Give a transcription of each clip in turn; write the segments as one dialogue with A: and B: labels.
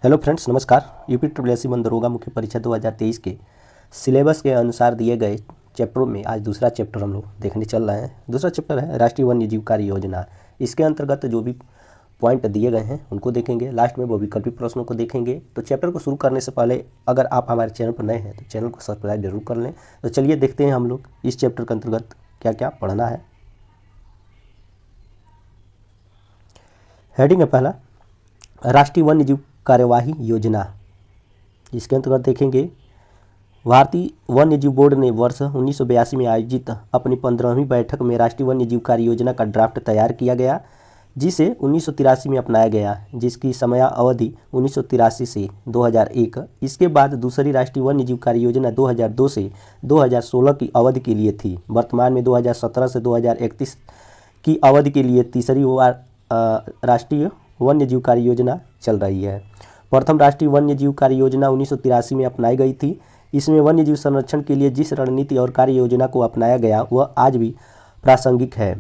A: Hello friends, नमस्कार। UP triple दरोगा मुख्य परीक्षा 2023 के सिलेबस के अनुसार दिए गए चैप्टरों में आज दूसरा चैप्टर हम लोग देखने चल रहे हैं। दूसरा चैप्टर है राष्ट्रीय वन्य जीव कार्य योजना। इसके अंतर्गत जो भी पॉइंट दिए गए हैं उनको देखेंगे, लास्ट में वो विकल्पित प्रश्नों को देखेंगे। तो चैप्टर को शुरू करने से पहले अगर आप हमारे चैनल पर नए हैं तो चैनल को सब्सक्राइब जरूर कर लें। तो चलिए देखते हैं हम लोग इस चैप्टर के अंतर्गत क्या क्या पढ़ना है। हेडिंग है पहला, राष्ट्रीय वन्य जीव कार्यवाही योजना। इसके अंतर्गत देखेंगे भारतीय वन्य जीव बोर्ड ने वर्ष 1982 में आयोजित अपनी 15वीं बैठक में राष्ट्रीय वन्य जीव कार्य योजना का ड्राफ्ट तैयार किया गया, जिसे 1983 में अपनाया गया, जिसकी समयावधि 1983 से 2001। इसके बाद दूसरी राष्ट्रीय वन्य जीव कार्य योजना 2002 से 2016 की अवधि के लिए थी। वर्तमान में 2017 से 2031 की अवधि के लिए तीसरी राष्ट्रीय वन्य जीव कार्य योजना चल रही है। प्रथम राष्ट्रीय वन्य जीव कार्य योजना 1983 में अपनाई गई थी। इसमें वन्य जीव संरक्षण के लिए जिस रणनीति और कार्य योजना को अपनाया गया वह आज भी प्रासंगिक है।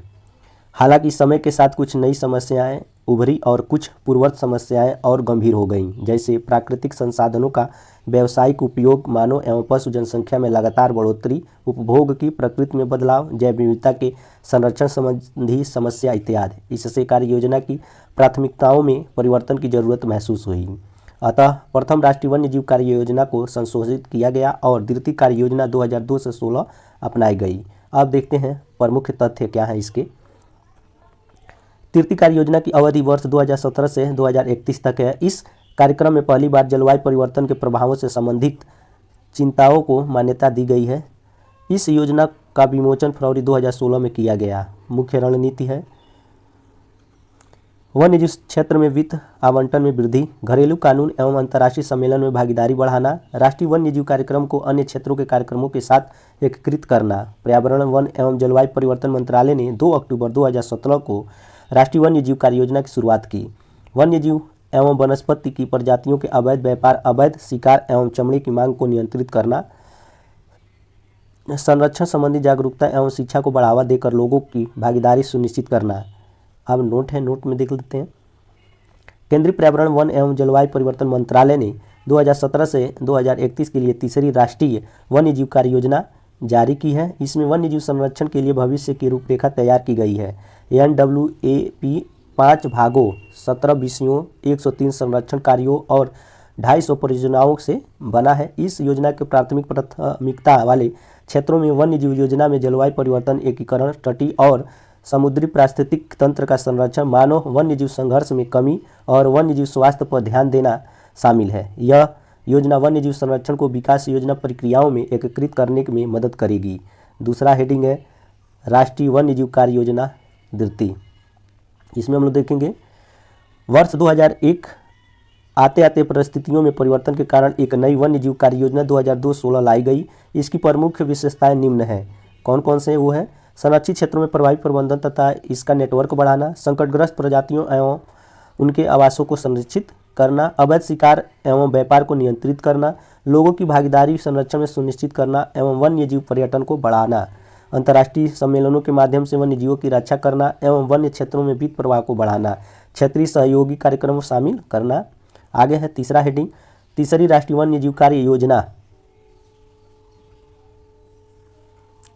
A: हालांकि समय के साथ कुछ नई समस्याएं उभरी और कुछ पूर्ववत समस्याएं और गंभीर हो गईं, जैसे प्राकृतिक संसाधनों का व्यावसायिक उपयोग, मानव एवं पशु जनसंख्या में लगातार बढ़ोतरी, उपभोग की प्रकृति में बदलाव, जैव विविधता के संरक्षण संबंधी समस्या इत्यादि। इससे कार्य योजना की प्राथमिकताओं में परिवर्तन की जरूरत महसूस हुई। अतः प्रथम राष्ट्रीय वन्य जीव कार्य योजना को संशोधित किया गया और द्वितीय कार्य योजना 2002 से 16 अपनाई गई। अब देखते हैं प्रमुख तथ्य क्या है इसके। तृतीय कार्य योजना की अवधि वर्ष 2017 से 2031 तक है। इस कार्यक्रम में पहली बार जलवायु परिवर्तन के प्रभावों से संबंधित चिंताओं को मान्यता दी गई है। इस योजना का विमोचन फरवरी 2016 में किया गया। मुख्य रणनीति है वन्य जीव क्षेत्र में वित्त आवंटन में वृद्धि, घरेलू कानून एवं अंतर्राष्ट्रीय सम्मेलन में भागीदारी बढ़ाना, राष्ट्रीय वन्य जीव कार्यक्रम को अन्य क्षेत्रों के कार्यक्रमों के साथ एकीकृत करना। पर्यावरण, वन एवं जलवायु परिवर्तन मंत्रालय ने 2 अक्टूबर 2017 को राष्ट्रीय वन्य जीव कार्य योजना की शुरुआत की। वन्य जीव एवं वनस्पति की प्रजातियों के अवैध व्यापार, अवैध शिकार एवं चमड़े की मांग को नियंत्रित करना, संरक्षण संबंधी जागरूकता एवं शिक्षा को बढ़ावा देकर लोगों की भागीदारी सुनिश्चित करना। अब नोट है, नोट में देख लेते हैं। केंद्रीय पर्यावरण, वन एवं जलवायु परिवर्तन मंत्रालय ने 2017 से 2031 के लिए तीसरी राष्ट्रीय वन्य जीव कार्य योजना जारी की है। इसमें वन्य जीव संरक्षण के लिए भविष्य की रूपरेखा तैयार की गई है। NWAP 5 भागों, 17 विषयों, 103 संरक्षण कार्यों और 250 परियोजनाओं से बना है। इस योजना के प्राथमिकता वाले क्षेत्रों में वन्य जीव योजना में जलवायु परिवर्तन, एकीकरण, तटीय और समुद्री पारिस्थितिक तंत्र का संरक्षण, मानव वन्य जीव संघर्ष में कमी और वन्य जीव स्वास्थ्य पर ध्यान देना शामिल है। यह योजना वन्य जीव संरक्षण को विकास योजना प्रक्रियाओं में एकीकृत करने में मदद करेगी। दूसरा हेडिंग है राष्ट्रीय वन्य जीव कार्य योजना द्वितीय। इसमें हम लोग देखेंगे वर्ष 2001 आते आते परिस्थितियों में परिवर्तन के कारण एक नई वन्य जीव कार्य योजना 2002-16 लाई गई। इसकी प्रमुख विशेषताएं निम्न है। कौन कौन से वो है? संरक्षित क्षेत्रों में प्रभावी प्रबंधन तथा इसका नेटवर्क बढ़ाना, संकटग्रस्त प्रजातियों एवं उनके आवासों को संरक्षित करना, अवैध शिकार एवं व्यापार को नियंत्रित करना, लोगों की भागीदारी संरक्षण में सुनिश्चित करना एवं वन्य जीव पर्यटन को बढ़ाना, अंतर्राष्ट्रीय सम्मेलनों के माध्यम से वन्य जीवों की रक्षा करना एवं वन्य क्षेत्रों में वित्त प्रवाह को बढ़ाना, क्षेत्रीय सहयोगी कार्यक्रमों शामिल करना। आगे है तीसरा हेडिंग, तीसरी राष्ट्रीय वन्य जीव कार्य योजना।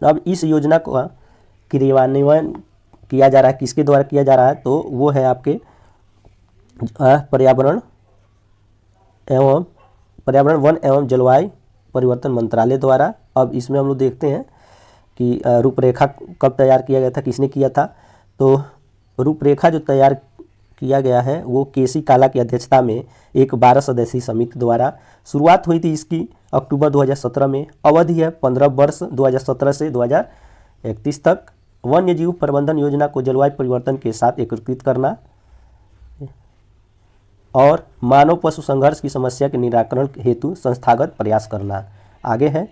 A: अब इस योजना को क्रियान्वयन किया जा रहा है, किसके द्वारा किया जा रहा है? तो वो है आपके पर्यावरण, वन एवं जलवायु परिवर्तन मंत्रालय द्वारा। अब इसमें हम लोग देखते हैं कि रूपरेखा कब तैयार किया गया था, किसने किया था? तो रूपरेखा जो तैयार किया गया है वो केसी काला की अध्यक्षता में एक 12 सदस्यीय समिति द्वारा शुरुआत हुई थी। इसकी अक्टूबर 2017 में। अवधि है 15 वर्ष, 2017 से 2031 तक। वन्य जीव प्रबंधन योजना को जलवायु परिवर्तन के साथ एकीकृत करना और मानव पशु संघर्ष की समस्या के निराकरण हेतु संस्थागत प्रयास करना। आगे है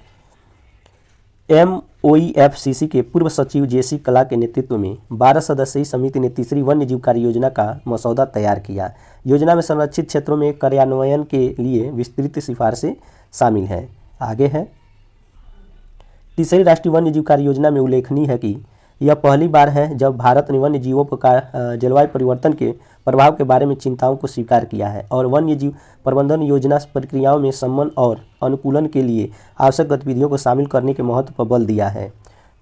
A: MOEFCC के पूर्व सचिव JC कला के नेतृत्व में 12 सदस्यीय समिति ने तीसरी वन्य जीव कार्य योजना का मसौदा तैयार किया। योजना में संरक्षित क्षेत्रों में कार्यान्वयन के लिए विस्तृत सिफारिशें शामिल हैं। आगे है तीसरी राष्ट्रीय वन्य जीव कार्य योजना में उल्लेखनीय है कि यह पहली बार है जब भारत ने वन्य जीवों पर जलवायु परिवर्तन के प्रभाव के बारे में चिंताओं को स्वीकार किया है और वन्य जीव प्रबंधन योजना प्रक्रियाओं में सम्मान और अनुकूलन के लिए आवश्यक गतिविधियों को शामिल करने के महत्व पर बल दिया है।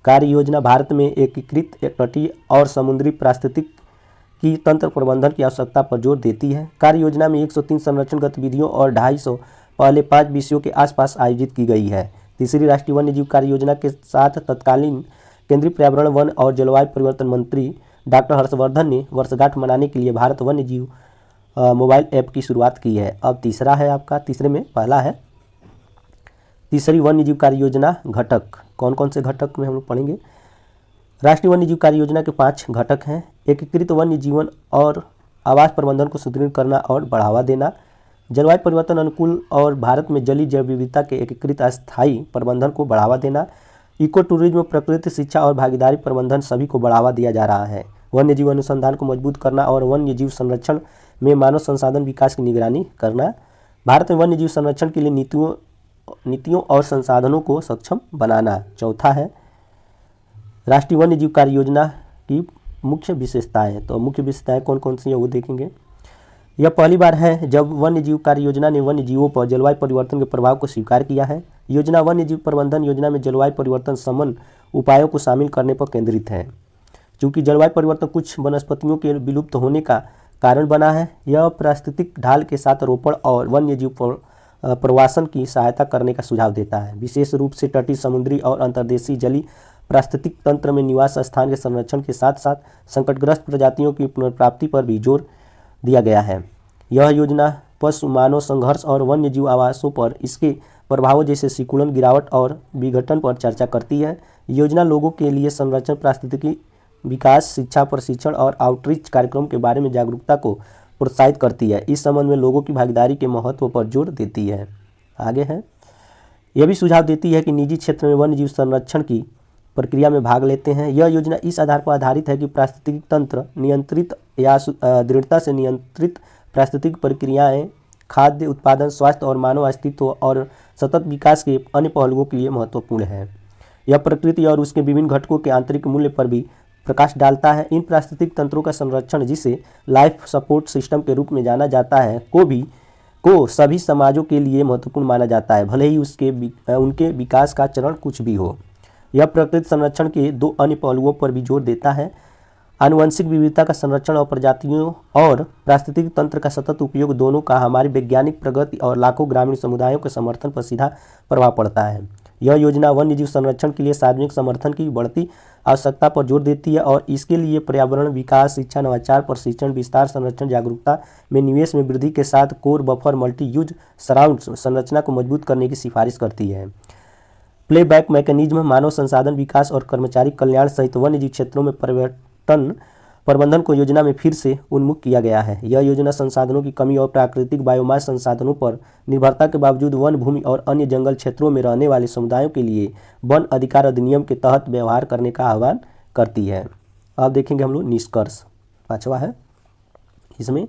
A: कार्य योजना भारत में एकीकृत तटीय और समुद्री पारिस्थितिक की तंत्र प्रबंधन की आवश्यकता पर जोर देती है। कार्य योजना में 103 संरक्षण गतिविधियों और 250 पहले 5 विषयों के आसपास आयोजित की गई है। तीसरी राष्ट्रीय वन्य जीव कार्य योजना के साथ तत्कालीन केंद्रीय पर्यावरण, वन और जलवायु परिवर्तन मंत्री डॉक्टर हर्षवर्धन ने वर्षगांठ मनाने के लिए भारत वन्य जीव मोबाइल ऐप की शुरुआत की है। अब तीसरा है आपका, तीसरे में पहला है तीसरी वन्य जीव कार्य योजना घटक। कौन कौन से घटक में हम लोग पढ़ेंगे? राष्ट्रीय वन्य जीव कार्य योजना के 5 घटक हैं। एकीकृत वन्य जीवन और आवास प्रबंधन को सुदृढ़ करना और बढ़ावा देना, जलवायु परिवर्तन अनुकूल और भारत में जलीय जैव विविधता के एकीकृत अस्थायी प्रबंधन को बढ़ावा देना, इको टूरिज्म, प्रकृति शिक्षा और भागीदारी प्रबंधन सभी को बढ़ावा दिया जा रहा है। वन्य जीव अनुसंधान को मजबूत करना और वन्य जीव संरक्षण में मानव संसाधन विकास की निगरानी करना, भारत में वन्य जीव संरक्षण के लिए नीतियों और संसाधनों को सक्षम बनाना। चौथा है राष्ट्रीय वन्य जीव कार्य योजना की मुख्य विशेषताएं। तो मुख्य विशेषताएं कौन कौन सी है वो देखेंगे। यह पहली बार है जब वन्य जीव कार्य योजना ने वन्य जीवों पर जलवायु परिवर्तन के प्रभाव को स्वीकार किया है। योजना वन्य जीव प्रबंधन योजना में जलवायु परिवर्तन समन उपायों को शामिल करने पर केंद्रित है। चूँकि जलवायु परिवर्तन कुछ वनस्पतियों के विलुप्त होने का कारण बना है, यह पारिस्थितिक ढाल के साथ रोपण और वन्य जीव प्रवासन की सहायता करने का सुझाव देता है। विशेष रूप से तटीय, समुद्री और अंतर्देशीय जलीय पारिस्थितिक तंत्र में निवास स्थान के संरक्षण के साथ साथ संकटग्रस्त प्रजातियों की पुनर्प्राप्ति पर भी जोर दिया गया है। यह योजना पशु मानव संघर्ष और वन्य जीव आवासों पर इसके प्रभावों जैसे सिकुड़न, गिरावट और विघटन पर चर्चा करती है। योजना लोगों के लिए संरक्षण, पारिस्थितिकी विकास, शिक्षा, प्रशिक्षण और आउटरीच कार्यक्रम के बारे में जागरूकता को प्रोत्साहित करती है। इस संबंध में लोगों की भागीदारी के महत्व पर जोर देती है। आगे है, यह भी सुझाव देती है कि निजी क्षेत्र में वन्य जीव संरक्षण की प्रक्रिया में भाग लेते हैं। यह योजना इस आधार पर आधारित है कि पारिस्थितिक तंत्र नियंत्रित या दृढ़ता से नियंत्रित पारिस्थितिक प्रक्रियाएं खाद्य उत्पादन, स्वास्थ्य और मानव अस्तित्व और सतत विकास के अन्य पहलुओं के लिए महत्वपूर्ण है। यह प्रकृति और उसके विभिन्न घटकों के आंतरिक मूल्य पर भी प्रकाश डालता है। इन पारिस्थितिक तंत्रों का संरक्षण, जिसे लाइफ सपोर्ट सिस्टम के रूप में जाना जाता है, को सभी समाजों के लिए महत्वपूर्ण माना जाता है, भले ही उनके विकास का चरण कुछ भी हो। यह प्रकृति संरक्षण के 2 अन्य पहलुओं पर भी जोर देता है, आनुवंशिक विविधता का संरक्षण और प्रजातियों और पारिस्थितिक तंत्र का सतत उपयोग दोनों का हमारी वैज्ञानिक प्रगति और लाखों ग्रामीण समुदायों के समर्थन पर सीधा प्रभाव पड़ता है। यह योजना वन्य जीव संरक्षण के लिए सार्वजनिक समर्थन की बढ़ती आवश्यकता पर जोर देती है और इसके लिए पर्यावरण, विकास, शिक्षा, नवाचार, प्रशिक्षण, विस्तार, संरक्षण, जागरूकता में निवेश में वृद्धि के साथ core, buffer, multi use surround संरचना को मजबूत करने की सिफारिश करती है। प्लेबैक मैकेनिज्म, मानव संसाधन विकास और कर्मचारी कल्याण सहित वन्य जीव क्षेत्रों में पर्यटन प्रबंधन को योजना में फिर से उन्मुख किया गया है। यह योजना संसाधनों की कमी और प्राकृतिक बायोमास संसाधनों पर निर्भरता के बावजूद वन भूमि और अन्य जंगल क्षेत्रों में रहने वाले समुदायों के लिए वन अधिकार अधिनियम के तहत व्यवहार करने का आह्वान करती है। अब देखेंगे हम लोग निष्कर्ष। 5वां है इसमें,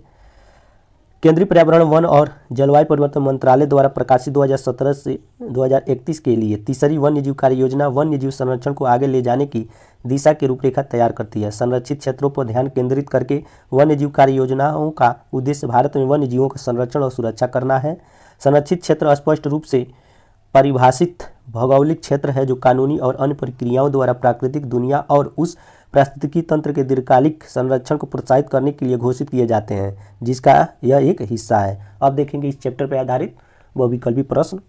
A: केंद्रीय पर्यावरण, वन और जलवायु परिवर्तन मंत्रालय द्वारा प्रकाशित 2017 से 2031 के लिए तीसरी वन्य जीव कार्य योजना वन्य जीव संरक्षण को आगे ले जाने की दिशा की रूपरेखा तैयार करती है। संरक्षित क्षेत्रों पर ध्यान केंद्रित करके वन्य जीव कार्य योजनाओं का उद्देश्य भारत में वन्य जीवों का संरक्षण और सुरक्षा करना है। संरक्षित क्षेत्र स्पष्ट रूप से परिभाषित भौगोलिक क्षेत्र है जो कानूनी और अन्य प्रक्रियाओं द्वारा प्राकृतिक दुनिया और उस पारिस्थितिकी तंत्र के दीर्घकालिक संरक्षण को प्रोत्साहित करने के लिए घोषित किए जाते हैं, जिसका यह एक हिस्सा है। अब देखेंगे इस चैप्टर पर आधारित बहुविकल्पी प्रश्न।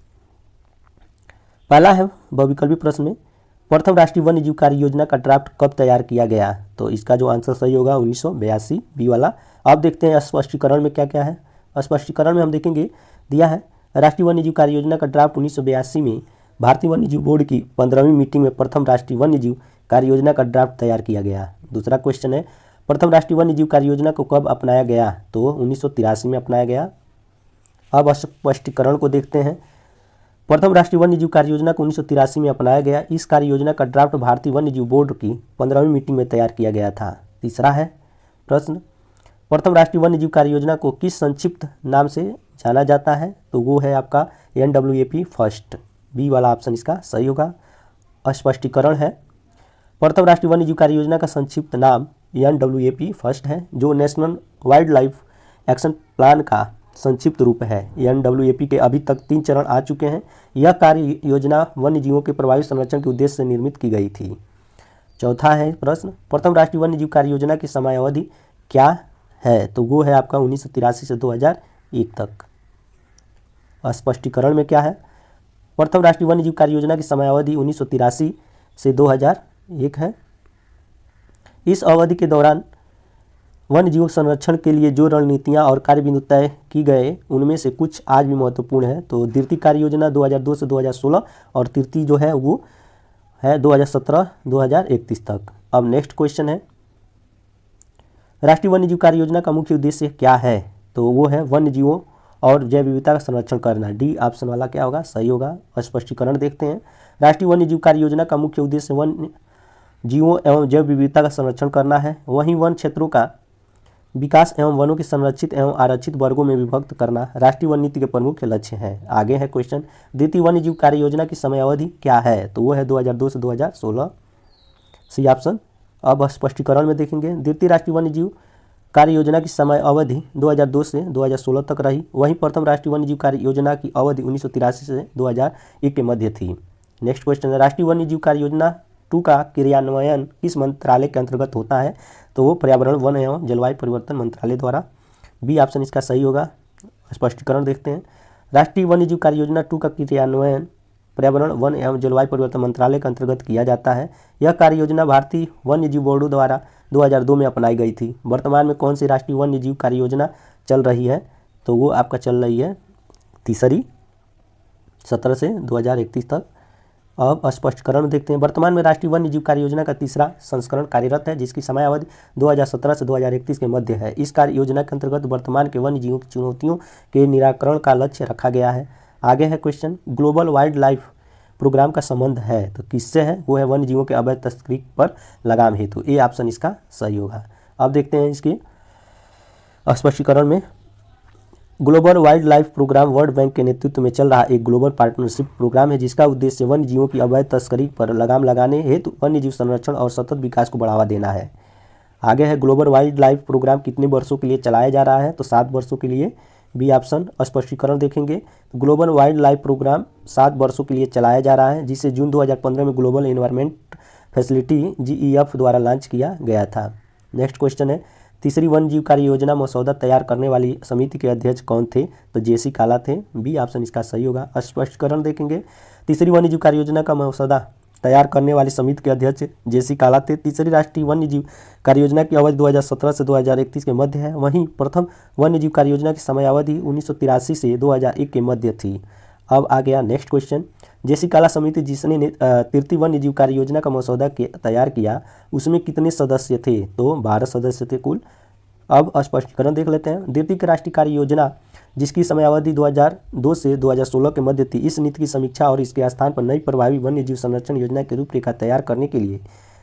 A: पहला है बहुविकल्पी प्रश्न में, प्रथम राष्ट्रीय वन्य जीव कार्य योजना का ड्राफ्ट कब तैयार किया गया? तो इसका जो आंसर सही होगा 1982 बी वाला। अब देखते हैं स्पष्टीकरण में क्या क्या है। स्पष्टीकरण में हम देखेंगे दिया है, राष्ट्रीय वन्य जीव कार्य योजना का ड्राफ्ट 1982 में भारतीय वन्य जीव बोर्ड की 15वीं मीटिंग में प्रथम राष्ट्रीय वन्य जीव कार्य योजना का ड्राफ्ट तैयार किया गया। दूसरा क्वेश्चन है, प्रथम राष्ट्रीय वन्य जीव कार्य योजना को कब अपनाया गया? तो 1983 में अपनाया गया। अब स्पष्टीकरण को देखते हैं। प्रथम राष्ट्रीय वन्य जीव कार्य योजना को 1983 में अपनाया गया। इस कार्य योजना का ड्राफ्ट भारतीय वन्य जीव बोर्ड की 15वीं मीटिंग में तैयार किया गया था। तीसरा है प्रश्न, प्रथम राष्ट्रीय वन्य जीव कार्य योजना को किस संक्षिप्त नाम से जाना जाता है? तो वो है आपका NWAP फर्स्ट। बी वाला ऑप्शन इसका सही होगा। स्पष्टीकरण है, प्रथम राष्ट्रीय वन्य जीव कार्य योजना का संक्षिप्त नाम NWAP फर्स्ट है, जो national wild life action plan का संक्षिप्त रूप है। NWAP के अभी तक 3 चरण आ चुके हैं। यह कार्य योजना वन्य जीवों के प्रभावी संरक्षण के उद्देश्य से निर्मित की गई थी। चौथा है प्रश्न, प्रथम राष्ट्रीय वन्य जीव कार्य योजना की समयावधि क्या है? तो वो है आपका 1983 से 2001 तक। स्पष्टीकरण में क्या है? प्रथम राष्ट्रीय वन्य जीव कार्य योजना की समयावधि 1983 से 2001 है। इस अवधि के दौरान वन्य जीव संरक्षण के लिए जो रणनीतियां और कार्यबिंदु तय की गए उनमें से कुछ आज भी महत्वपूर्ण है। तो द्वितीय कार्य योजना 2002 से 2016 और तृतीय जो है वो है 2017-2031 तक। अब नेक्स्ट क्वेश्चन है, राष्ट्रीय वन्य जीव कार्य योजना का मुख्य उद्देश्य क्या है? तो वो है वन्य जीवों और जैव विविधता का संरक्षण करना। डी ऑप्शन वाला क्या होगा? सही होगा। स्पष्टीकरण देखते हैं। राष्ट्रीय वन्य जीव कार्य योजना का मुख्य उद्देश्य वन्य जीवों एवं जैव विविधता का संरक्षण करना है। वहीं वन क्षेत्रों का विकास एवं वनों के संरक्षित एवं आरक्षित वर्गों में विभक्त करना राष्ट्रीय वन नीति के प्रमुख लक्ष्य हैं। आगे है क्वेश्चन, द्वितीय वन्य जीव कार्य योजना की समयावधि क्या है? तो वो है 2002 से 2016, सी ऑप्शन। अब स्पष्टीकरण में देखेंगे, द्वितीय राष्ट्रीय वन्य जीव कार्य योजना की समय अवधि 2002 से 2016 तक रही। वहीं प्रथम राष्ट्रीय वन्य जीव कार्य योजना की अवधि 1983 से 2001 के मध्य थी। नेक्स्ट क्वेश्चन है, राष्ट्रीय वन्य जीव कार्य योजना 2 का क्रियान्वयन किस मंत्रालय के अंतर्गत होता है? तो वो पर्यावरण, वन एवं जलवायु परिवर्तन मंत्रालय द्वारा। बी ऑप्शन इसका सही होगा। स्पष्टीकरण देखते हैं, राष्ट्रीय वन्य जीव कार्य योजना 2 का क्रियान्वयन पर्यावरण, वन एवं जलवायु परिवर्तन मंत्रालय के अंतर्गत किया जाता है। यह कार्य योजना भारतीय वन्य जीव बोर्ड द्वारा 2002 में अपनाई गई थी। वर्तमान में कौन सी राष्ट्रीय वन्य जीव कार्य योजना चल रही है? तो वो आपका चल रही है तीसरी, 17 से 2031 तक। अब स्पष्टीकरण देखते हैं, वर्तमान में राष्ट्रीय वन्य जीव कार्य योजना का तीसरा संस्करण कार्यरत है, जिसकी समयावधि 2017 से 2031 के मध्य है। इस कार्य योजना के अंतर्गत वर्तमान के वन्य जीवों की चुनौतियों के निराकरण का लक्ष्य रखा गया है। आगे है question, global wild life programme का संबंध है तो किससे है? वो है वन्य जीवों के अवैध तस्करी पर लगाम हेतु। ए ऑप्शन इसका सही होगा। अब देखते हैं इसके स्पष्टीकरण में, global wild life programme world bank के नेतृत्व में चल रहा एक ग्लोबल पार्टनरशिप प्रोग्राम है, जिसका उद्देश्य वन्य जीवों की अवैध तस्करी पर लगाम लगाने हेतु वन्य जीव संरक्षण और सतत विकास को बढ़ावा देना है। आगे है, ग्लोबल वाइल्ड लाइफ प्रोग्राम कितने वर्षों के लिए चलाया जा रहा है? तो 7 वर्षों के लिए। B option. स्पष्टीकरण देखेंगे, ग्लोबल वाइल्ड लाइफ प्रोग्राम 7 वर्षों के लिए चलाया जा रहा है, जिसे जून 2015 में ग्लोबल एनवायरनमेंट फैसिलिटी GEF द्वारा लॉन्च किया गया था। नेक्स्ट क्वेश्चन है, तीसरी वन्य जीव कार्य योजना मसौदा तैयार करने वाली समिति के अध्यक्ष कौन थे? तो JC काला थे। बी ऑप्शन इसका सही होगा। स्पष्टीकरण देखेंगे, तीसरी वन्य जीव कार्य योजना का मसौदा तैयार करने वाली समिति के अध्यक्ष JC काला थे। तीसरी राष्ट्रीय वन्य जीव कार्य योजना की अवधि 2017 से 2031 के मध्य है। वहीं प्रथम वन्य जीव कार्य योजना की समयावधि 1983 से 2001 के मध्य थी। अब आ गया नेक्स्ट क्वेश्चन, JC काला समिति जिसने तृतीय वन्य जीव कार्य योजना का मसौदा तैयार किया, उसमें कितने सदस्य थे? तो 12 सदस्य थे कुल। अब स्पष्टीकरण देख लेते हैं, द्वितीय राष्ट्रीय कार्य योजना जिसकी समयावधि 2002 से 2016 के मध्य थी, इस नीति की समीक्षा और इसके स्थान पर नई प्रभावी वन्य जीव संरक्षण योजना की रूपरेखा तैयार करने के लिए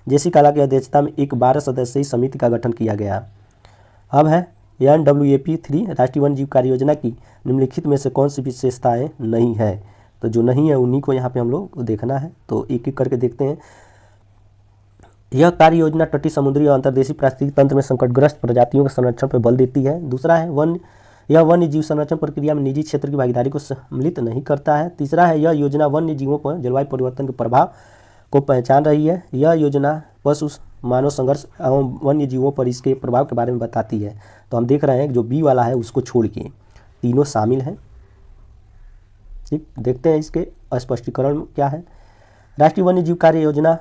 A: JC काला की अध्यक्षता में एक 12 सदस्यीय समिति का गठन किया गया। अब है NWAP 3 राष्ट्रीय वन्य जीव कार्य योजना की निम्नलिखित में से कौन सी विशेषताएं नहीं है? तो जो नहीं है उन्हीं को यहाँ पे हम लोग देखना है, तो एक एक करके देखते हैं। यह कार्य योजना तटीय, समुद्री और अंतर्देशीय पारिस्थितिक तंत्र में संकटग्रस्त प्रजातियों के संरक्षण पर बल देती है। दूसरा है यह वन्य जीव संरक्षण प्रक्रिया में निजी क्षेत्र की भागीदारी को सम्मिलित नहीं करता है। तीसरा है, यह योजना वन्य जीवों पर जलवायु परिवर्तन के प्रभाव को पहचान रही है। यह योजना पशु मानव संघर्ष एवं वन्य जीवों पर इसके प्रभाव के बारे में बताती है। तो हम देख रहे हैं जो बी वाला है उसको छोड़ के तीनों शामिल हैं। ठीक, देखते हैं इसके स्पष्टीकरण क्या है। राष्ट्रीय वन्य जीव कार्य योजना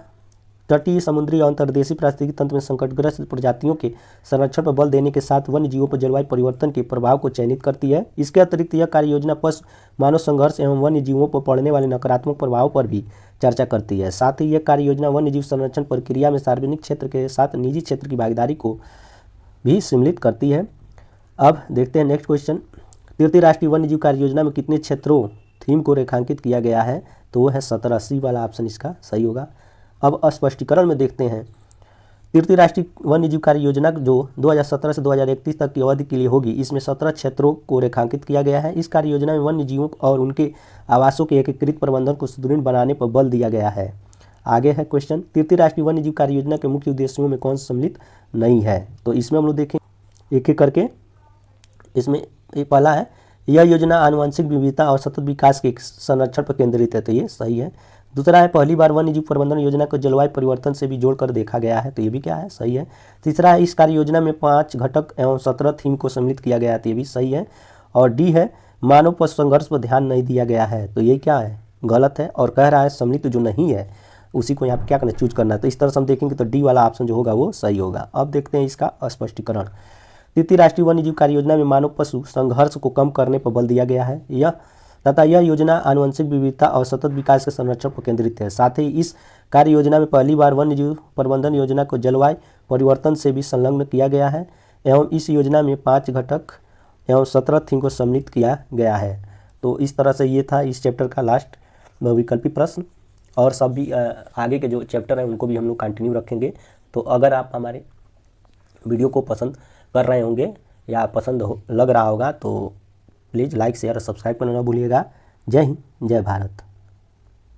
A: तटीय, समुद्री और अंतर्देशीय पारिस्थितिक तंत्र में संकटग्रस्त प्रजातियों के संरक्षण पर बल देने के साथ वन्य जीवों पर जलवायु परिवर्तन के प्रभाव को चयनित करती है। इसके अतिरिक्त यह कार्य योजना पशु मानव संघर्ष एवं वन्य जीवों पर पड़ने वाले नकारात्मक प्रभाव पर भी चर्चा करती है। साथ ही यह कार्य योजना वन्य जीव संरक्षण प्रक्रिया में सार्वजनिक क्षेत्र के साथ निजी क्षेत्र की भागीदारी को भी सम्मिलित करती है। अब देखते हैं नेक्स्ट क्वेश्चन, तृतीय राष्ट्रीय वन्य जीव कार्य योजना में कितने क्षेत्रों थीम को रेखांकित किया गया है? तो वो है 17। सी वाला ऑप्शन इसका सही होगा। अब स्पष्टीकरण में देखते हैं, तृतीय राष्ट्रीय वन्य जीव कार्य योजना जो 2017 से 2031 तक की अवधि के लिए होगी, इसमें 17 क्षेत्रों को रेखांकित किया गया है। इस कार्य योजना में वन्य जीवों और उनके आवासों के एकीकृत प्रबंधन को सुदृढ़ बनाने पर बल दिया गया है। आगे है क्वेश्चन, तृतीय राष्ट्रीय वन्य जीव कार्य योजना के मुख्य उद्देश्यों में कौन सम्मिलित नहीं है। तो इसमें हम लोग देखें एक एक करके। इसमें ये पहला है, यह योजना आनुवंशिक विविधता और सतत विकास के संरक्षण पर केंद्रित है, तो ये सही है। दूसरा है, पहली बार वन्य जीव प्रबंधन योजना को जलवायु परिवर्तन से भी जोड़कर देखा गया है, तो ये भी क्या है, सही है। तीसरा है, इस कार्य योजना में 5 घटक एवं 17 थीम को सम्मिलित किया गया है, तो ये भी सही है। और डी है, मानव पशु संघर्ष पर ध्यान नहीं दिया गया है, तो ये क्या है, गलत है। और कह रहा है सम्मिलित जो नहीं है उसी को यहाँ पे क्या करना, चूज करना है। तो इस तरह से हम देखेंगे तो डी वाला ऑप्शन जो होगा वो सही होगा। अब देखते हैं इसका स्पष्टीकरण। तृतीय राष्ट्रीय वन्य जीव कार्य योजना में मानव पशु संघर्ष को कम करने पर बल दिया गया है यह योजना आनुवंशिक विविधता और सतत विकास के संरक्षण पर केंद्रित है। साथ ही इस कार्य योजना में पहली बार वन्य जीव प्रबंधन योजना को जलवायु परिवर्तन से भी संलग्न किया गया है एवं इस योजना में 5 घटक एवं 17 थीम को सम्मिलित किया गया है। तो इस तरह से ये था इस चैप्टर का लास्ट विकल्पी प्रश्न। और सब भी आगे के जो चैप्टर हैं उनको भी हम लोग कंटिन्यू रखेंगे। तो अगर आप हमारे वीडियो को पसंद कर रहे होंगे या लग रहा होगा तो प्लीज़ लाइक शेयर और सब्सक्राइब करना ना भूलिएगा। जय हिंद, जय भारत।